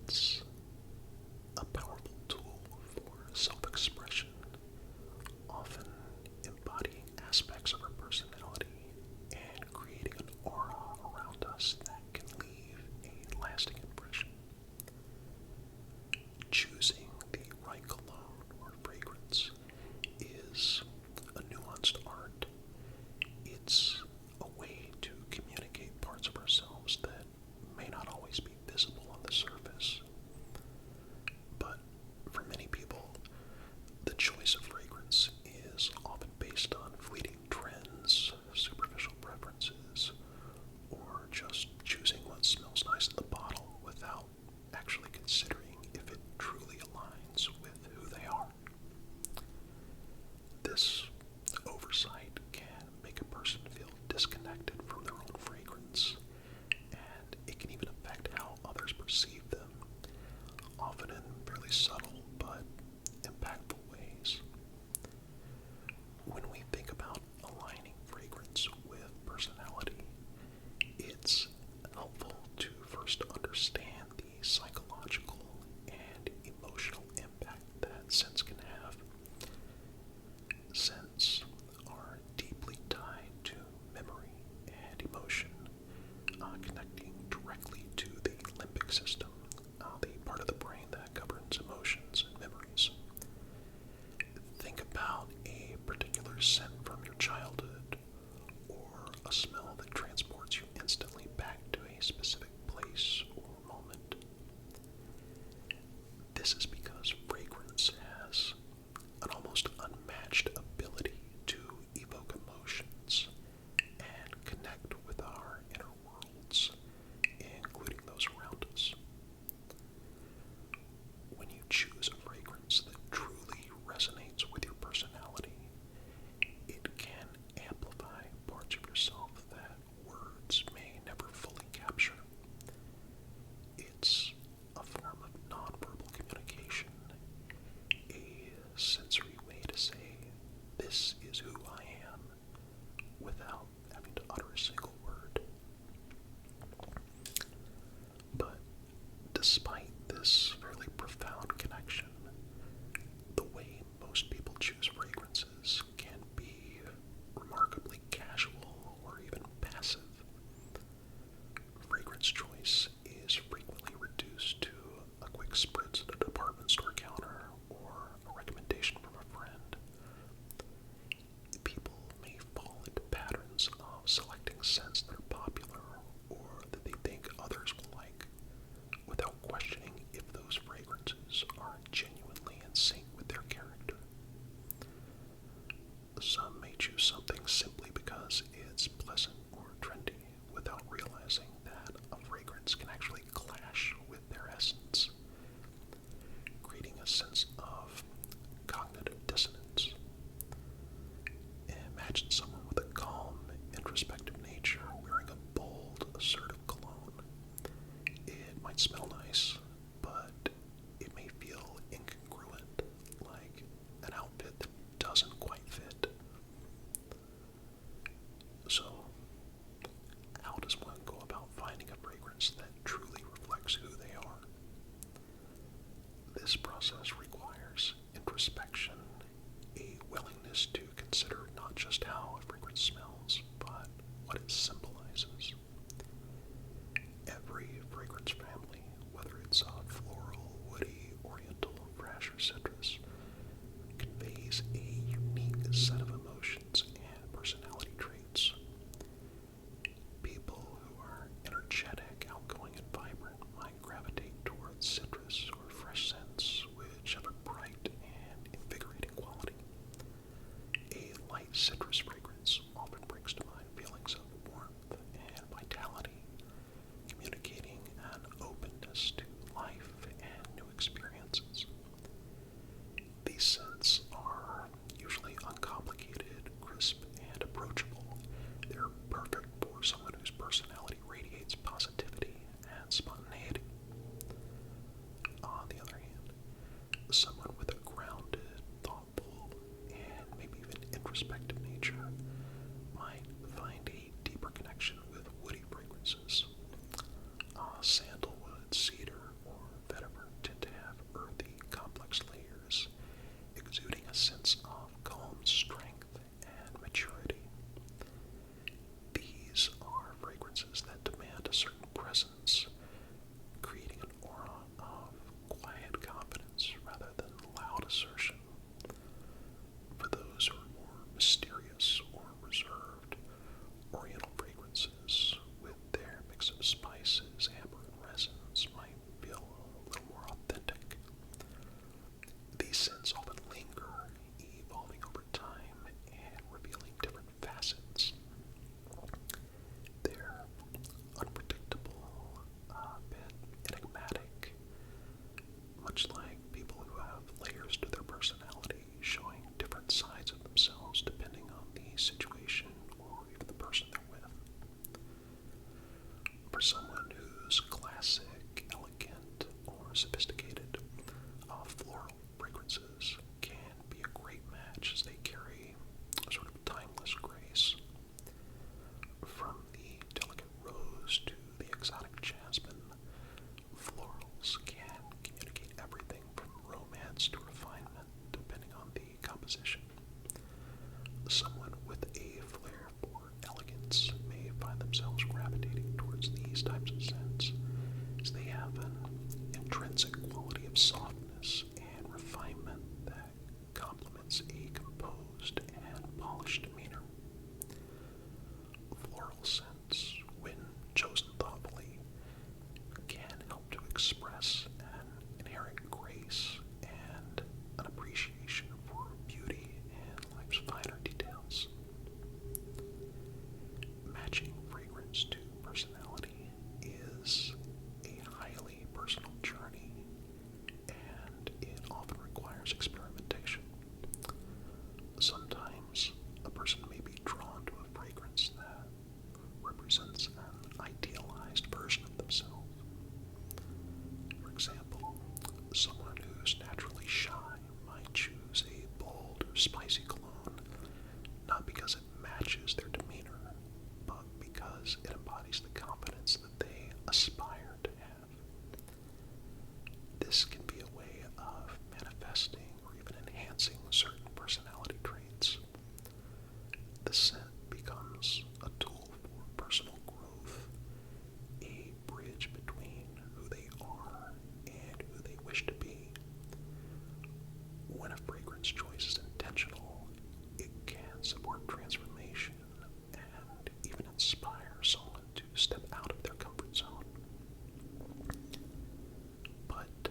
It's a powerful tool for self-expression, often embodying aspects of our personality and creating an aura around us that can leave a lasting impression. Choosing the right cologne or fragrance is a nuanced art. It's a way to communicate parts of ourselves that may not always be visible on the surface. But for many people, the choice of fragrance is often based on fleeting trends, superficial preferences, or just choosing what smells nice in the bottle without actually considering if it truly aligns with who they are. This oversight can make a person feel disconnected from their own fragrance, and it can even affect how others perceive them, often in fairly subtle but impactful ways. When we think about aligning fragrance with personality, it's helpful to first understand the psychological and emotional impact that scents can have. Scents are deeply tied to memory and emotion, connecting directly to the limbic system, the part of the brain that governs emotions and memories. Think about a particular scent from your childhood, or a smell that transports you instantly back to a specific place or moment. This is because fragrance has an almost unmatched ability to evoke emotions and connect with our inner worlds, including those around us. When you choose a fragrance that truly resonates with your personality, it can amplify parts of yourself that words may never fully capture. It's a form of nonverbal communication, a sensory way to say, "This is who I am," without having to utter a single word. But despite this fairly profound connection, the way most people choose fragrances can be remarkably casual or even passive. Fragrance choice is frequently reduced to a quick spritz at a department store counter or a recommendation from a friend. People may fall into patterns of selecting scents that are popular or that they think others will like, without questioning if those fragrances are genuinely in sync with their character. Some may choose something simply because it's pleasant or trendy, without realizing that a fragrance can actually clash with their essence, creating a sense of cognitive dissonance. Imagine someone with a calm, introspective nature wearing a bold, assertive cologne. It might smell nice, but it may feel incongruent, like an outfit that doesn't quite fit. So, how does one go about finding a fragrance that truly reflects who they are? This process requires introspection, a willingness to consider not just how a fragrance smells, but what it symbolizes. Every fragrance family, whether it's floral, woody, oriental, fresh, or citrus, conveys a unique set of emotions and personality traits. People who are energetic, outgoing, and vibrant might gravitate towards citrus or fresh scents, which have a bright and invigorating quality. A light citrus fragrance often brings to mind feelings of warmth and vitality, communicating an openness to life and new experiences. These scents are usually uncomplicated, crisp, and approachable. They're perfect for someone whose personality radiates positivity and spontaneity. On the other hand, someone with a grounded, thoughtful, and maybe even introspective nature might find a deeper connection with woody fragrances. Sandalwood, cedar, of an intrinsic quality of softness and refinement that complements a composed and polished demeanor. Floral scents, when chosen thoughtfully, can help to express an inherent grace and an appreciation for beauty and life's finer details. Matching fragrance to personality is a highly personal journey, and it often requires experimentation. Sometimes a person may be drawn to a fragrance that represents an idealized version of themselves. For example, someone who's naturally shy might choose a bold or spicy cologne, not because it matches their demeanor, but because it embodies the confidence that they aspire to have. This can be a way of manifesting or even enhancing certain personality traits. The scent becomes a tool for personal growth, a bridge between who they are and who they wish to be. When a fragrance choice is intentional, it can support transformation and even inspire someone to step out of their comfort zone. But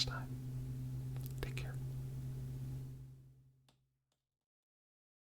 time.